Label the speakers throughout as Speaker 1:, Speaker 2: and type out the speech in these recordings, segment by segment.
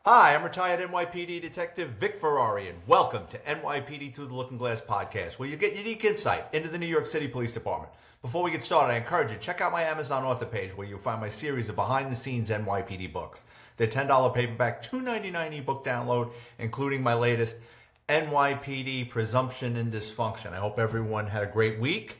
Speaker 1: Hi, I'm retired NYPD Detective Vic Ferrari, and welcome to NYPD Through the Looking Glass podcast, where you get unique insight into the New York City Police Department. Before we get started, I encourage you to check out my Amazon author page, where you'll find my series of behind-the-scenes NYPD books. They're $10 paperback, $2.99 ebook download, including my latest NYPD Presumption and Dysfunction. I hope everyone had a great week.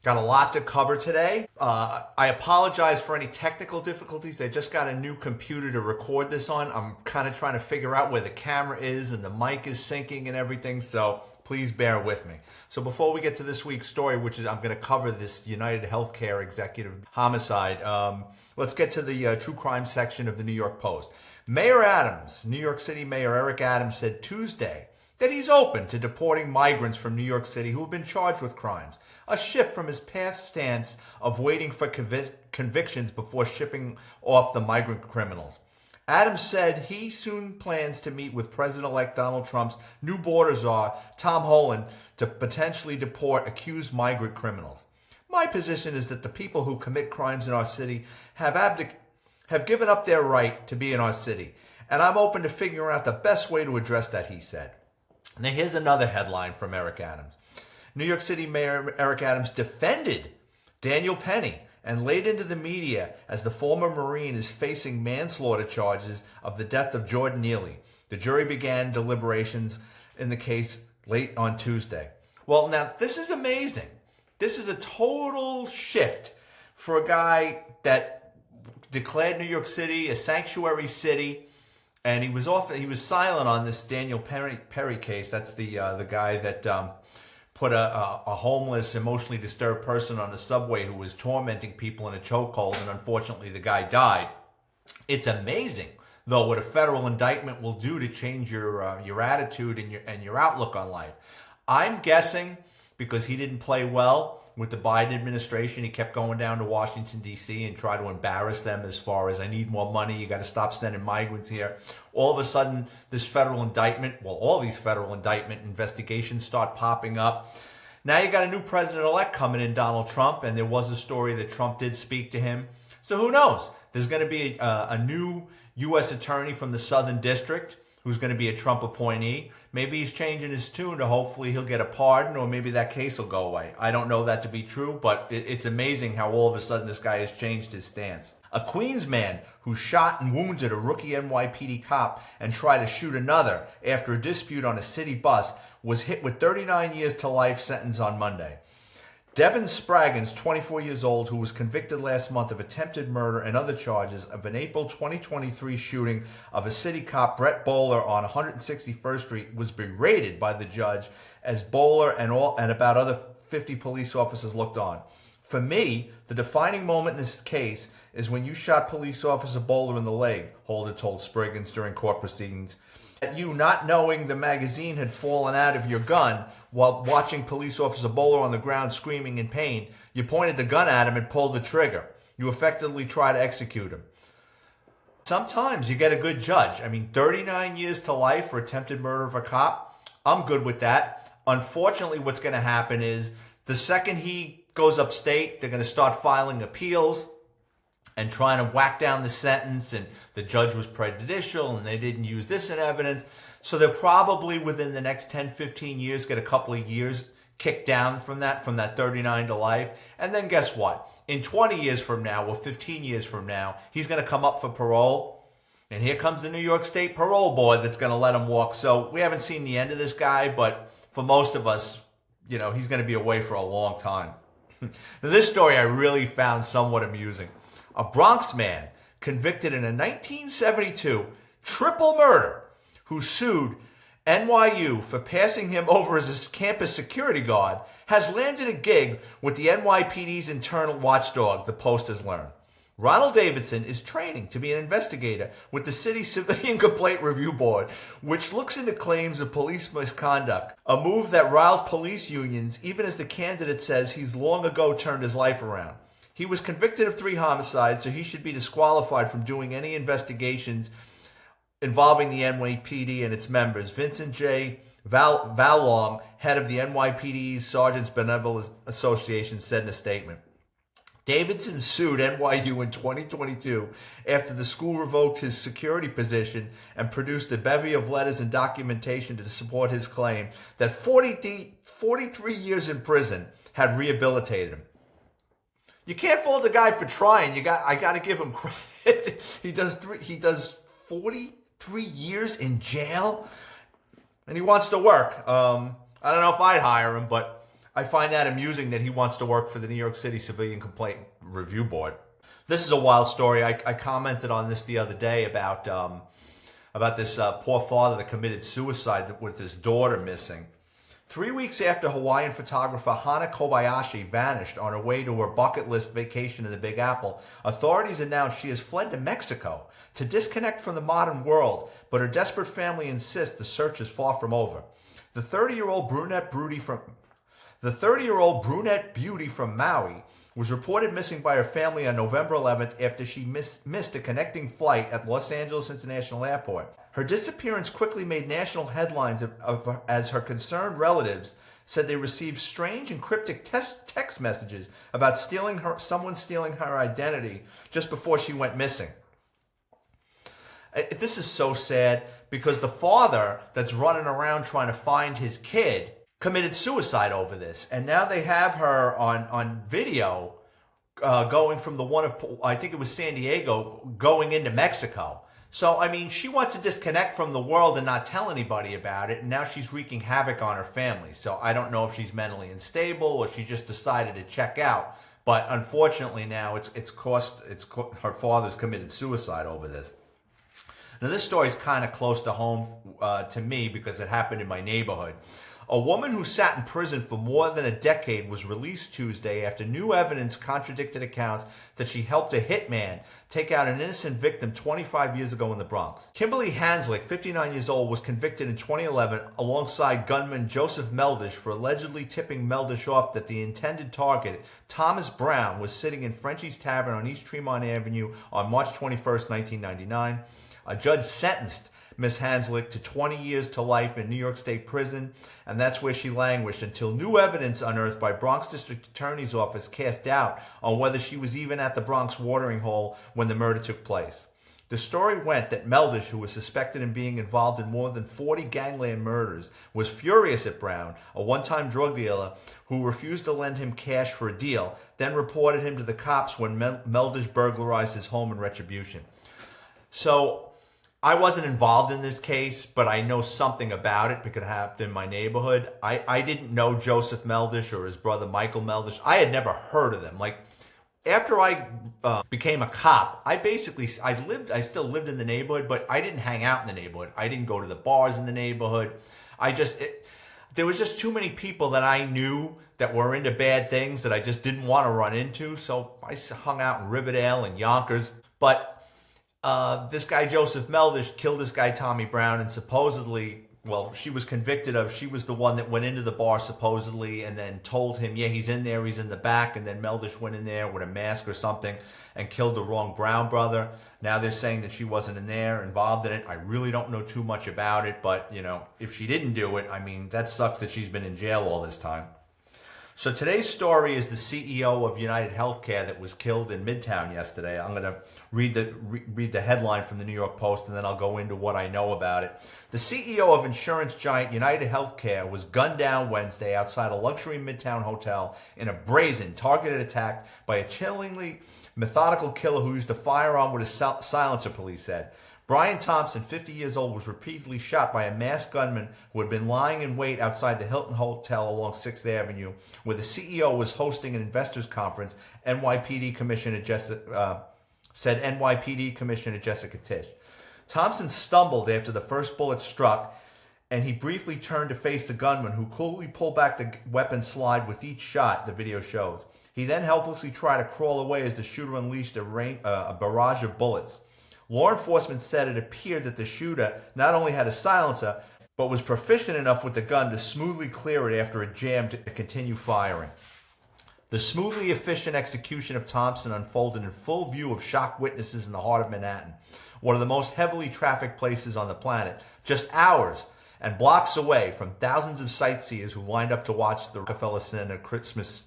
Speaker 1: Got a lot to cover today. I apologize for any technical difficulties. I just got a new computer to record this on. I'm kind of trying to figure out where the camera is and the mic is syncing and everything, so please bear with me. So before we get to this week's story, which is I'm going to cover this United Healthcare executive homicide, let's get to the true crime section of the New York Post. Mayor Adams, New York City Mayor Eric Adams, said Tuesday that he's open to deporting migrants from New York City who have been charged with crimes, a shift from his past stance of waiting for convictions before shipping off the migrant criminals. Adams said he soon plans to meet with President-elect Donald Trump's new border czar, Tom Holland, to potentially deport accused migrant criminals. My position is that the people who commit crimes in our city have given up their right to be in our city, and I'm open to figuring out the best way to address that, he said. Now here's another headline from Eric Adams. New York City Mayor Eric Adams defended Daniel Penny and laid into the media as the former Marine is facing manslaughter charges of the death of Jordan Neely. The jury began deliberations in the case late on Tuesday. Well, now, this is amazing. This is a total shift for a guy that declared New York City a sanctuary city, and he was silent on this Daniel Perry case. That's the guy that put a homeless, emotionally disturbed person on the subway who was tormenting people in a chokehold, and unfortunately the guy died. It's amazing, though, what a federal indictment will do to change your attitude and your outlook on life. I'm guessing because he didn't play well with the Biden administration, he kept going down to Washington, D.C. and try to embarrass them as far as, I need more money, you got to stop sending migrants here. All of a sudden, this federal indictment, all these federal indictment investigations start popping up. Now you got a new president-elect coming in, Donald Trump, and there was a story that Trump did speak to him. So who knows? There's going to be a new U.S. attorney from the Southern District who's going to be a Trump appointee. Maybe he's changing his tune to hopefully he'll get a pardon, or maybe that case will go away. I don't know that to be true, but it's amazing how all of a sudden this guy has changed his stance. A Queens man who shot and wounded a rookie NYPD cop and tried to shoot another after a dispute on a city bus was hit with 39 years to life sentence on Monday. Devin Spraggins, 24 years old, who was convicted last month of attempted murder and other charges of an April 2023 shooting of a city cop, Brett Bowler, on 161st Street, was berated by the judge as Bowler and about other 50 police officers looked on. For me, the defining moment in this case is when you shot police officer Bowler in the leg, Holder told Spraggins during court proceedings. You not knowing the magazine had fallen out of your gun while watching police officer Bowler on the ground screaming in pain, you pointed the gun at him and pulled the trigger. You effectively try to execute him. Sometimes you get a good judge. 39 years to life for attempted murder of a cop, I'm good with that. Unfortunately, what's going to happen is the second he goes upstate, they're going to start filing appeals and trying to whack down the sentence, and the judge was prejudicial and they didn't use this in evidence. So they'll probably within the next 10, 15 years get a couple of years kicked down from that 39 to life. And then guess what? In 20 years from now or 15 years from now, he's going to come up for parole. And here comes the New York State Parole Board that's going to let him walk. So we haven't seen the end of this guy, but for most of us, he's going to be away for a long time. Now, this story I really found somewhat amusing. A Bronx man convicted in a 1972 triple murder who sued NYU for passing him over as a campus security guard has landed a gig with the NYPD's internal watchdog, the Post has learned. Ronald Davidson is training to be an investigator with the city's Civilian Complaint Review Board, which looks into claims of police misconduct, a move that riles police unions even as the candidate says he's long ago turned his life around. He was convicted of 3 homicides, so he should be disqualified from doing any investigations involving the NYPD and its members. Vincent J. Valong, head of the NYPD's Sergeants Benevolent Association, said in a statement. Davidson sued NYU in 2022 after the school revoked his security position and produced a bevy of letters and documentation to support his claim that 43 years in prison had rehabilitated him. You can't fault the guy for trying. I got to give him credit. He does 43 years in jail, and he wants to work. I don't know if I'd hire him, but I find that amusing that he wants to work for the New York City Civilian Complaint Review Board. This is a wild story. I commented on this the other day about this poor father that committed suicide with his daughter missing. 3 weeks after Hawaiian photographer Hana Kobayashi vanished on her way to her bucket list vacation in the Big Apple, authorities announced she has fled to Mexico to disconnect from the modern world, but her desperate family insists the search is far from over. The 30-year-old brunette beauty from Maui was reported missing by her family on November 11th after she missed a connecting flight at Los Angeles International Airport. Her disappearance quickly made national headlines as her concerned relatives said they received strange and cryptic text messages about someone stealing her identity just before she went missing. This is so sad because the father that's running around trying to find his kid committed suicide over this, and now they have her on video going from the one of, I think it was San Diego, going into Mexico. So, I mean, she wants to disconnect from the world and not tell anybody about it, and now she's wreaking havoc on her family. So I don't know if she's mentally unstable or she just decided to check out. But unfortunately now her father's committed suicide over this. Now this story is kind of close to home to me because it happened in my neighborhood. A woman who sat in prison for more than a decade was released Tuesday after new evidence contradicted accounts that she helped a hitman take out an innocent victim 25 years ago in the Bronx. Kimberly Hanslick, 59 years old, was convicted in 2011 alongside gunman Joseph Meldish for allegedly tipping Meldish off that the intended target, Thomas Brown, was sitting in Frenchie's Tavern on East Tremont Avenue on March 21st, 1999. A judge sentenced Ms. Hanslick to 20 years to life in New York State Prison, and that's where she languished until new evidence unearthed by Bronx District Attorney's Office cast doubt on whether she was even at the Bronx watering hole when the murder took place. The story went that Meldish, who was suspected in being involved in more than 40 gangland murders, was furious at Brown, a one-time drug dealer who refused to lend him cash for a deal, then reported him to the cops when Meldish burglarized his home in retribution. So, I wasn't involved in this case, but I know something about it because it happened in my neighborhood. I didn't know Joseph Meldish or his brother Michael Meldish. I had never heard of them. Like, after I became a cop, I still lived in the neighborhood, but I didn't hang out in the neighborhood. I didn't go to the bars in the neighborhood. There was just too many people that I knew that were into bad things that I just didn't want to run into. So I hung out in Riverdale and Yonkers. But this guy Joseph Meldish killed this guy Tommy Brown, and supposedly, she was the one that went into the bar supposedly and then told him, yeah, he's in there, he's in the back, and then Meldish went in there with a mask or something and killed the wrong Brown brother. Now they're saying that she wasn't involved in it. I really don't know too much about it, but, if she didn't do it, I mean, that sucks that she's been in jail all this time. So today's story is the CEO of United Healthcare that was killed in Midtown yesterday. I'm going to read the headline from the New York Post, and then I'll go into what I know about it. The CEO of insurance giant United Healthcare was gunned down Wednesday outside a luxury Midtown hotel in a brazen, targeted attack by a chillingly methodical killer who used a firearm with a silencer, police said. Brian Thompson, 50 years old, was repeatedly shot by a masked gunman who had been lying in wait outside the Hilton Hotel along 6th Avenue, where the CEO was hosting an investors conference, said NYPD Commissioner Jessica Tisch. Thompson stumbled after the first bullet struck, and he briefly turned to face the gunman, who coolly pulled back the weapon slide with each shot, the video shows. He then helplessly tried to crawl away as the shooter unleashed a barrage of bullets. Law enforcement said it appeared that the shooter not only had a silencer, but was proficient enough with the gun to smoothly clear it after a jam to continue firing. The smoothly efficient execution of Thompson unfolded in full view of shocked witnesses in the heart of Manhattan, one of the most heavily trafficked places on the planet, just hours and blocks away from thousands of sightseers who lined up to watch the Rockefeller Center Christmas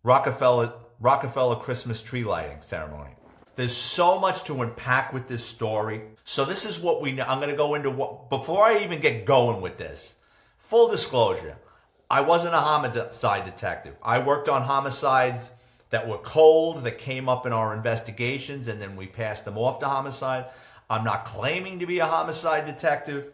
Speaker 1: Rockefeller Christmas tree lighting ceremony. There's so much to unpack with this story. So this is what we know. I'm going to go into what, before I even get going with this, full disclosure, I wasn't a homicide detective. I worked on homicides that were cold, that came up in our investigations, and then we passed them off to homicide. I'm not claiming to be a homicide detective.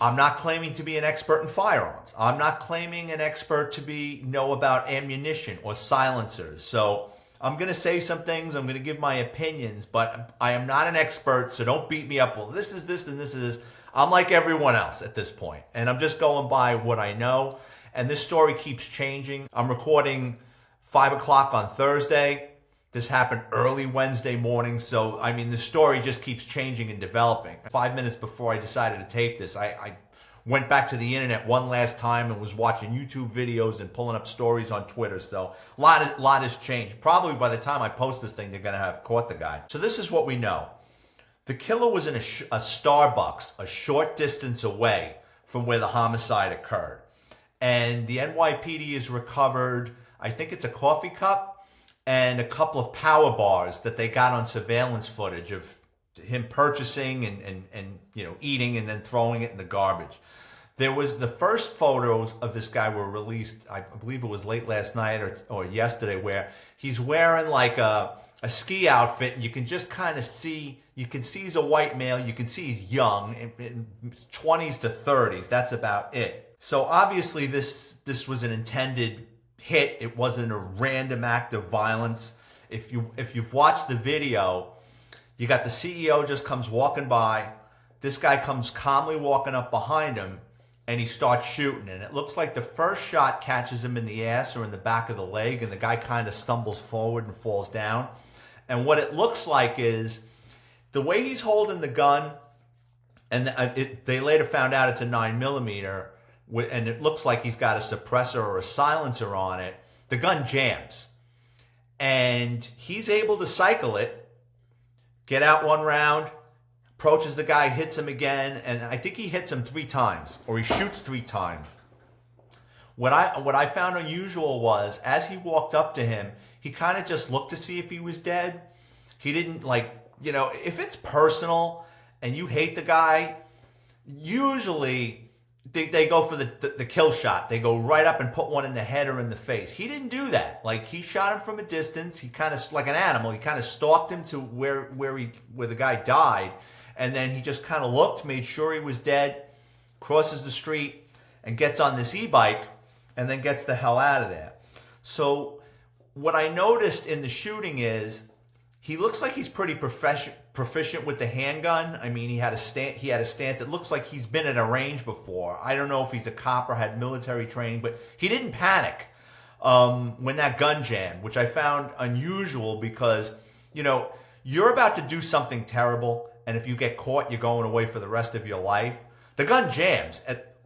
Speaker 1: I'm not claiming to be an expert in firearms. I'm not claiming an expert to know about ammunition or silencers. So I'm going to say some things. I'm going to give my opinions, but I am not an expert, so don't beat me up. Well, this is this and this is this. I'm like everyone else at this point, and I'm just going by what I know. And this story keeps changing. I'm recording 5 o'clock on Thursday. This happened early Wednesday morning. So, I mean, the story just keeps changing and developing. 5 minutes before I decided to tape this, I went back to the internet one last time and was watching YouTube videos and pulling up stories on Twitter. So a lot has changed. Probably by the time I post this thing, they're going to have caught the guy. So this is what we know. The killer was in a Starbucks a short distance away from where the homicide occurred. And the NYPD has recovered, I think it's a coffee cup and a couple of power bars that they got on surveillance footage of him purchasing and eating and then throwing it in the garbage. There was the first photos of this guy were released, I believe it was late last night or yesterday, where he's wearing like a ski outfit, and you can just kind of see, you can see he's a white male, you can see he's young, in 20s to 30s, that's about it. So obviously this was an intended hit. It wasn't a random act of violence. If you've watched the video, you got the CEO just comes walking by. This guy comes calmly walking up behind him, and he starts shooting. And it looks like the first shot catches him in the ass or in the back of the leg, and the guy kind of stumbles forward and falls down. And what it looks like is the way he's holding the gun, and they later found out it's a 9mm, and it looks like he's got a suppressor or a silencer on it. The gun jams, and he's able to cycle it, get out one round, approaches the guy, hits him again, and I think he hits him 3 times, or he shoots 3 times. What I found unusual was, as he walked up to him, he kind of just looked to see if he was dead. He didn't, if it's personal and you hate the guy, usually they go for the kill shot. They go right up and put one in the head or in the face. He didn't do that. Like, he shot him from a distance. He kind of, like an animal, he kind of stalked him to where the guy died. And then he just kind of looked, made sure he was dead, crosses the street, and gets on this e-bike, and then gets the hell out of there. So what I noticed in the shooting is he looks like he's pretty proficient with the handgun. I mean, he had a stance. It looks like he's been at a range before. I don't know if he's a cop or had military training, but he didn't panic when that gun jammed, which I found unusual because, you're about to do something terrible, and if you get caught, you're going away for the rest of your life. The gun jams at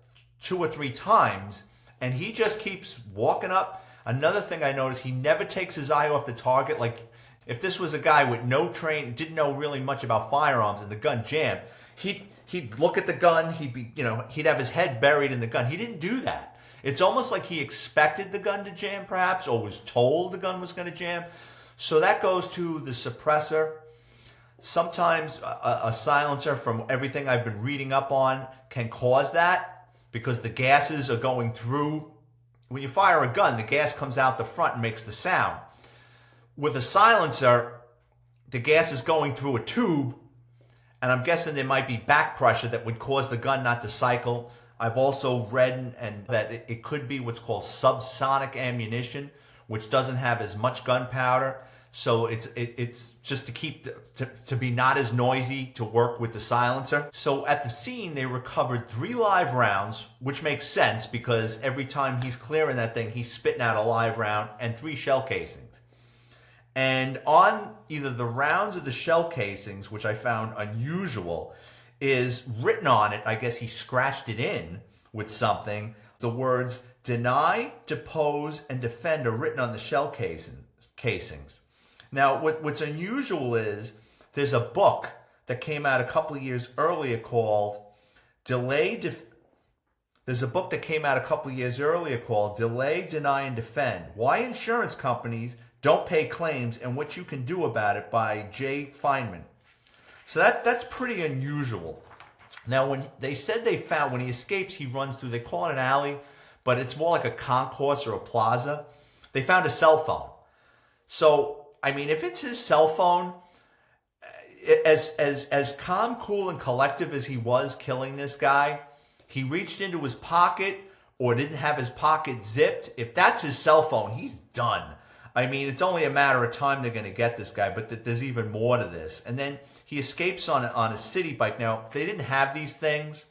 Speaker 1: 2 or 3 times, and he just keeps walking up. Another thing I noticed, he never takes his eye off the target. Like, if this was a guy with no training, didn't know really much about firearms, and the gun jammed, he'd look at the gun, he'd have his head buried in the gun. He didn't do that. It's almost like he expected the gun to jam, perhaps, or was told the gun was going to jam. So that goes to the suppressor. Sometimes a silencer, from everything I've been reading up on, can cause that because the gases are going through. When you fire a gun, the gas comes out the front and makes the sound. With a silencer, the gas is going through a tube, and I'm guessing there might be back pressure that would cause the gun not to cycle. I've also read that it could be what's called subsonic ammunition, which doesn't have as much gunpowder. So it's just to keep to be not as noisy to work with the silencer. So at the scene, they recovered 3 live rounds, which makes sense because every time he's clearing that thing, he's spitting out a live round, and 3 shell casings. And on either the rounds or the shell casings, which I found unusual, is written on it, I guess he scratched it in with something, the words deny, depose, and defend are written on the shell casings. Now, what's unusual is there's a book that came out a couple of years earlier called Delay, There's a book that came out a couple of years earlier called Delay, Deny, and Defend: Why Insurance Companies Don't Pay Claims and What You Can Do About It by Jay Feynman. So that's pretty unusual. Now, when they said they found, when he escapes, he runs through, they call it an alley, but it's more like a concourse or a plaza. They found a cell phone. So, I mean, if it's his cell phone, as calm, cool, and collective as he was killing this guy, he reached into his pocket or didn't have his pocket zipped. If that's his cell phone, he's done. I mean, it's only a matter of time they're going to get this guy, but there's even more to this. And then he escapes on a city bike. Now, they didn't have these things,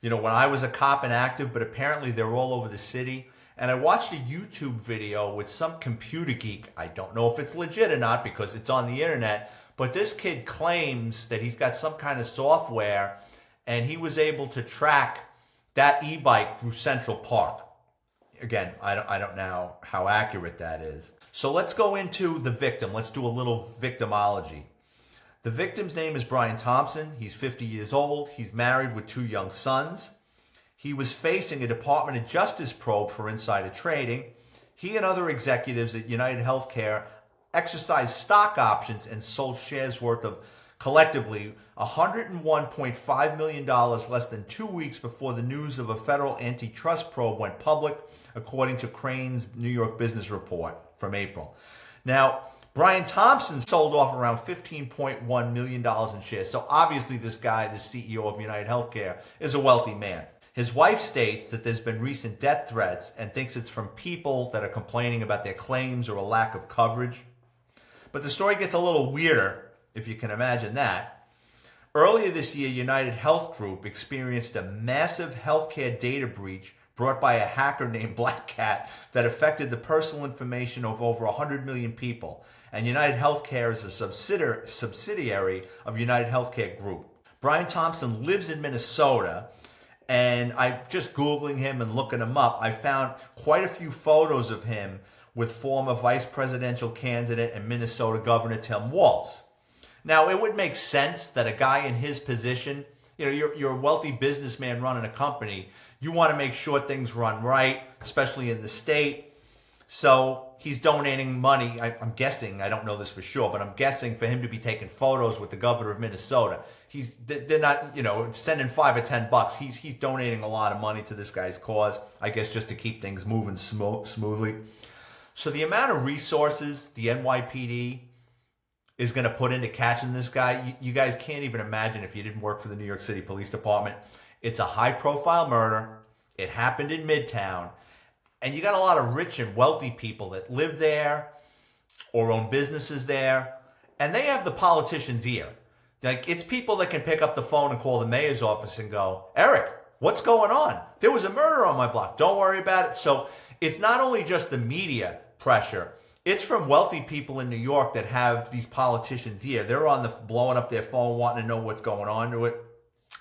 Speaker 1: when I was a cop and active, but apparently they're all over the city. And I watched a YouTube video with some computer geek. I don't know if it's legit or not because it's on the internet, but this kid claims that he's got some kind of software and he was able to track that e-bike through Central Park. Again, I don't know how accurate that is. So let's go into the victim. Let's do a little victimology. The victim's name is Brian Thompson. He's 50 years old. He's married with 2 young sons. He was facing a Department of Justice probe for insider trading. He and other executives at United Healthcare exercised stock options and sold shares worth of collectively $101.5 million less than 2 weeks before the news of a federal antitrust probe went public, according to Crane's New York Business Report from April. Now, Brian Thompson sold off around $15.1 million in shares. So obviously this guy, the CEO of United Healthcare, is a wealthy man. His wife states that there's been recent death threats and thinks it's from people that are complaining about their claims or a lack of coverage. But the story gets a little weirder, if you can imagine that. Earlier this year, United Health Group experienced a massive healthcare data breach brought by a hacker named Black Cat that affected the personal information of over 100 million people. And United Healthcare is a subsidiary of United Healthcare Group. Brian Thompson lives in Minnesota, and I just Googling him and looking him up, I found quite a few photos of him with former vice presidential candidate and Minnesota Governor Tim Walz. Now, it would make sense that a guy in his position, you're a wealthy businessman running a company, you want to make sure things run right, especially in the state. So he's donating money, I'm guessing, I don't know this for sure, but I'm guessing for him to be taking photos with the governor of Minnesota. They're not, sending $5 or $10. He's donating a lot of money to this guy's cause, I guess just to keep things moving smoothly. So the amount of resources the NYPD is going to put into catching this guy, you guys can't even imagine if you didn't work for the New York City Police Department. It's a high-profile murder. It happened in Midtown. And you got a lot of rich and wealthy people that live there or own businesses there, and they have the politician's ear. Like, it's people that can pick up the phone and call the mayor's office and go, Eric, what's going on? There was a murder on my block. Don't worry about it. So it's not only just the media pressure. It's from wealthy people in New York that have these politicians' ear. They're on the blowing up their phone, wanting to know what's going on to it.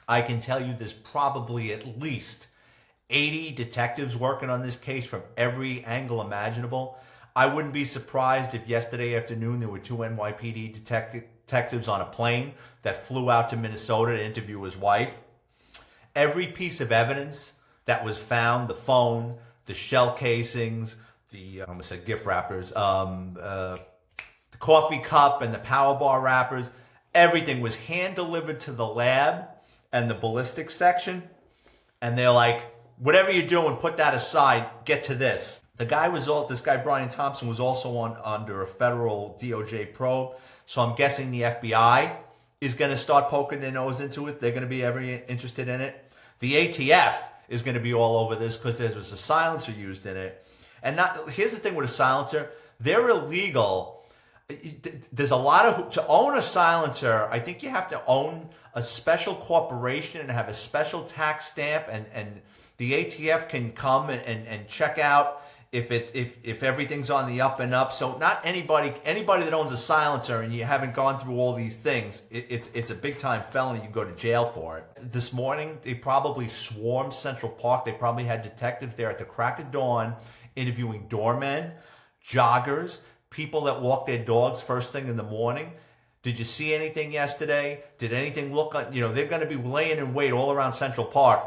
Speaker 1: I can tell you there's probably at least 80 detectives working on this case from every angle imaginable. I wouldn't be surprised if yesterday afternoon there were 2 NYPD detectives on a plane that flew out to Minnesota to interview his wife. Every piece of evidence that was found, the phone, the shell casings, the I almost said gift wrappers, the coffee cup and the power bar wrappers, everything was hand delivered to the lab and the ballistics section. And they're like, whatever you're doing, put that aside, get to this. This guy Brian Thompson was also under a federal DOJ probe. So I'm guessing the FBI is going to start poking their nose into it. They're going to be very interested in it. The ATF is going to be all over this because there was a silencer used in it. And here's the thing with a silencer, they're illegal. There's a lot to own a silencer, I think you have to own a special corporation and have a special tax stamp, and the ATF can come and check out if everything's on the up and up. So not anybody that owns a silencer and you haven't gone through all these things, it's a big time felony. You go to jail for it. This morning they probably swarmed Central Park. They probably had detectives there at the crack of dawn interviewing doormen, joggers, people that walk their dogs first thing in the morning. Did you see anything yesterday? Did anything look like, they're going to be laying in wait all around Central Park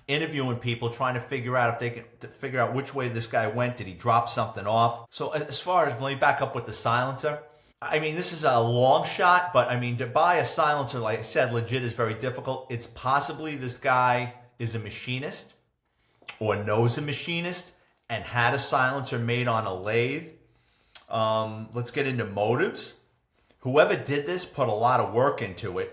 Speaker 1: interviewing people, trying to figure out if they can figure out which way this guy went. Did he drop something off? So as far as, let me back up with the silencer. I mean, this is a long shot, but I mean, to buy a silencer, like I said, legit is very difficult. It's possibly this guy is a machinist or knows a machinist and had a silencer made on a lathe. Let's get into motives. Whoever did this put a lot of work into it.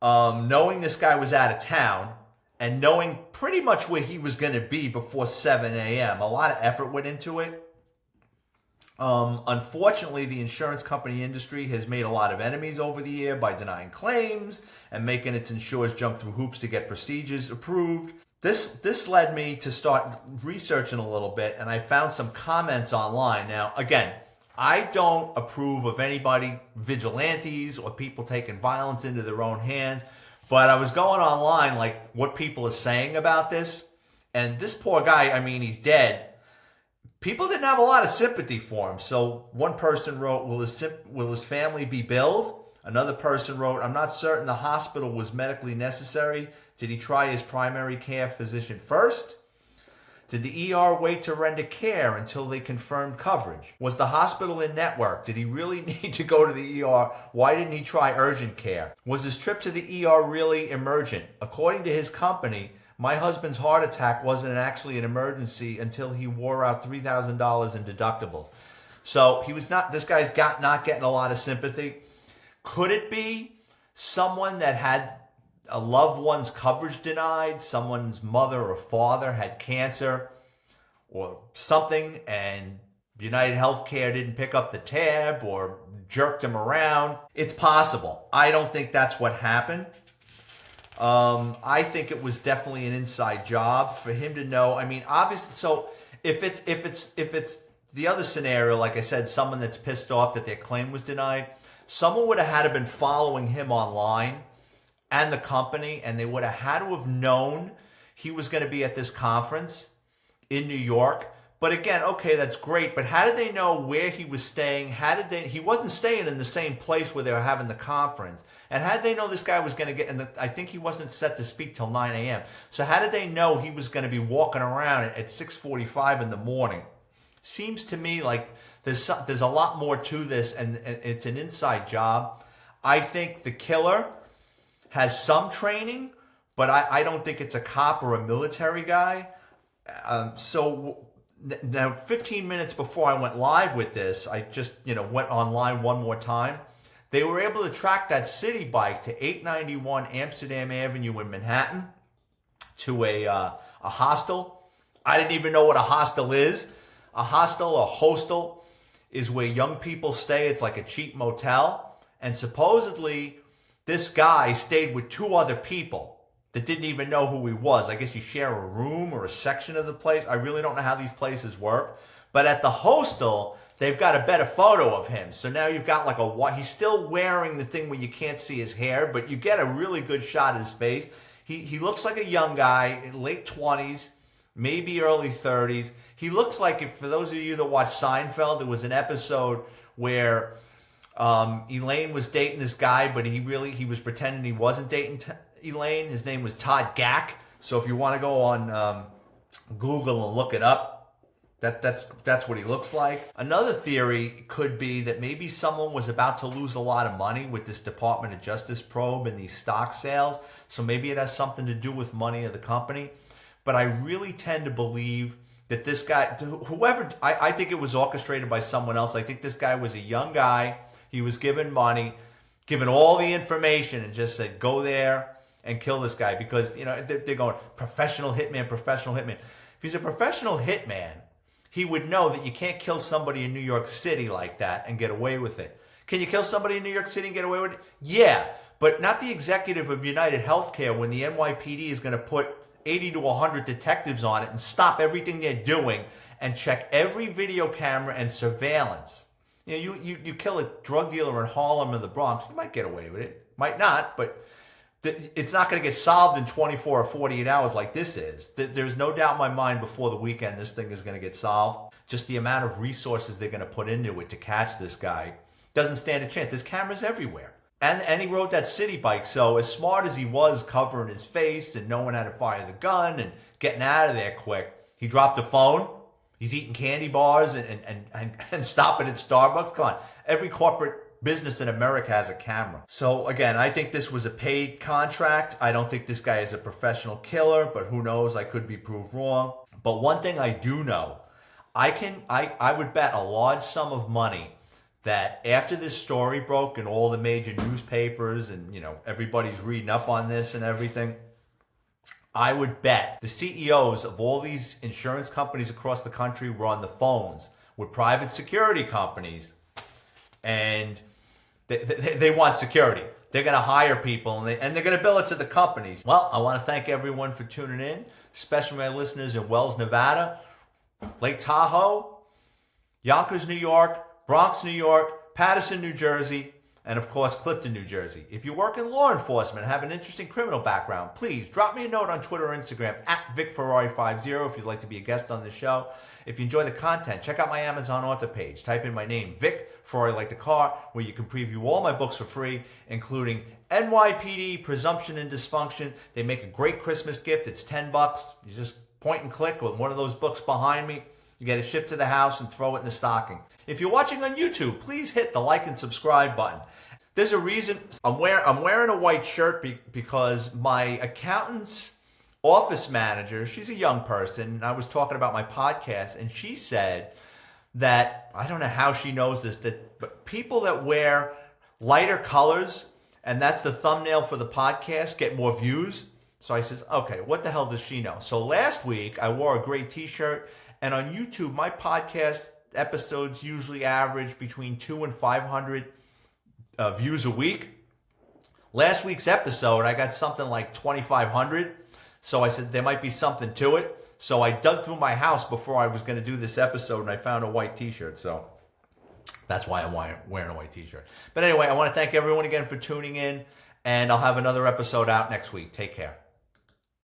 Speaker 1: Knowing this guy was out of town and knowing pretty much where he was going to be before 7 a.m., a lot of effort went into it. Unfortunately, the insurance company industry has made a lot of enemies over the year by denying claims and making its insurers jump through hoops to get procedures approved. This led me to start researching a little bit, and I found some comments online. Now, again, I don't approve of anybody, vigilantes or people taking violence into their own hands, but I was going online, like what people are saying about this, and this poor guy, I mean, he's dead. People didn't have a lot of sympathy for him. So one person wrote, will his family be billed? Another person wrote, I'm not certain the hospital was medically necessary. Did he try his primary care physician first? Did the ER wait to render care until they confirmed coverage? Was the hospital in network? Did he really need to go to the ER? Why didn't he try urgent care? Was his trip to the ER really emergent? According to his company, my husband's heart attack wasn't actually an emergency until he wore out $3,000 in deductibles. So he was not, this guy's not getting a lot of sympathy. Could it be someone that had a loved one's coverage denied, someone's mother or father had cancer or something, and United Healthcare didn't pick up the tab or jerked him around? It's possible. I don't think that's what happened. I think it was definitely an inside job for him to know. I mean, obviously, so if it's the other scenario, like I said, someone that's pissed off that their claim was denied, someone would have had to been following him online and the company, and they would have had to have known he was going to be at this conference in New York. But again, okay, that's great. But how did they know where he was staying? He wasn't staying in the same place where they were having the conference. And how did they know this guy was going to get, and I think he wasn't set to speak till 9 a.m. So how did they know he was going to be walking around at 6:45 in the morning? Seems to me like there's a lot more to this, and it's an inside job. I think the killer has some training, but I don't think it's a cop or a military guy. So now 15 minutes before I went live with this, I just went online one more time. They were able to track that city bike to 891 Amsterdam Avenue in Manhattan to a hostel. I didn't even know what a hostel is. A hostel is where young people stay. It's like a cheap motel. And supposedly this guy stayed with two other people that didn't even know who he was. I guess you share a room or a section of the place. I really don't know how these places work. But at the hostel, they've got a better photo of him. So now you've got like he's still wearing the thing where you can't see his hair, but you get a really good shot of his face. He looks like a young guy, late 20s, maybe early 30s. He looks like, for those of you that watch Seinfeld, there was an episode where Elaine was dating this guy, but he was pretending he wasn't dating Elaine. His name was Todd Gack. So if you want to go on Google and look it up, that's what he looks like. Another theory could be that maybe someone was about to lose a lot of money with this Department of Justice probe and these stock sales. So maybe it has something to do with money of the company. But I really tend to believe that this guy, I think it was orchestrated by someone else. I think this guy was a young guy. He was given money, given all the information, and just said, go there and kill this guy. Because, they're going, professional hitman. If he's a professional hitman, he would know that you can't kill somebody in New York City like that and get away with it. Can you kill somebody in New York City and get away with it? Yeah, but not the executive of United Healthcare when the NYPD is going to put 80 to 100 detectives on it and stop everything they're doing and check every video camera and surveillance. You kill a drug dealer in Harlem or the Bronx, you might get away with it. Might not, but it's not going to get solved in 24 or 48 hours like this is. There's no doubt in my mind before the weekend this thing is going to get solved. Just the amount of resources they're going to put into it to catch this guy doesn't stand a chance. There's cameras everywhere. And he rode that city bike. So as smart as he was covering his face and knowing how to fire the gun and getting out of there quick, he dropped the phone. He's eating candy bars and stopping at Starbucks. Come on. Every corporate business in America has a camera. So again, I think this was a paid contract. I don't think this guy is a professional killer, but who knows? I could be proved wrong. But one thing I do know, I would bet a large sum of money that after this story broke in all the major newspapers and, everybody's reading up on this and everything, I would bet the CEOs of all these insurance companies across the country were on the phones with private security companies, and they want security. They're going to hire people, and they're going to bill it to the companies. Well, I want to thank everyone for tuning in, especially my listeners in Wells, Nevada, Lake Tahoe, Yonkers, New York, Bronx, New York, Paterson, New Jersey, and of course, Clifton, New Jersey. If you work in law enforcement and have an interesting criminal background, please drop me a note on Twitter or Instagram at VicFerrari50 if you'd like to be a guest on the show. If you enjoy the content, check out my Amazon author page. Type in my name, Vic Ferrari Like the Car, where you can preview all my books for free, including NYPD, Presumption and Dysfunction. They make a great Christmas gift. It's $10. You just point and click with one of those books behind me. You get it shipped to the house and throw it in the stocking. If you're watching on YouTube, please hit the like and subscribe button. There's a reason I'm wearing a white shirt because my accountant's office manager, she's a young person, and I was talking about my podcast, and she said that, I don't know how she knows this, but people that wear lighter colors, and that's the thumbnail for the podcast, get more views. So I says, okay, what the hell does she know? So last week, I wore a gray t-shirt, and on YouTube, my podcast episodes usually average between 200 and 500 views a week. Last week's episode, I got something like 2,500. So I said there might be something to it. So I dug through my house before I was going to do this episode, and I found a white t-shirt. So that's why I'm wearing a white t-shirt. But anyway, I want to thank everyone again for tuning in, and I'll have another episode out next week. Take care.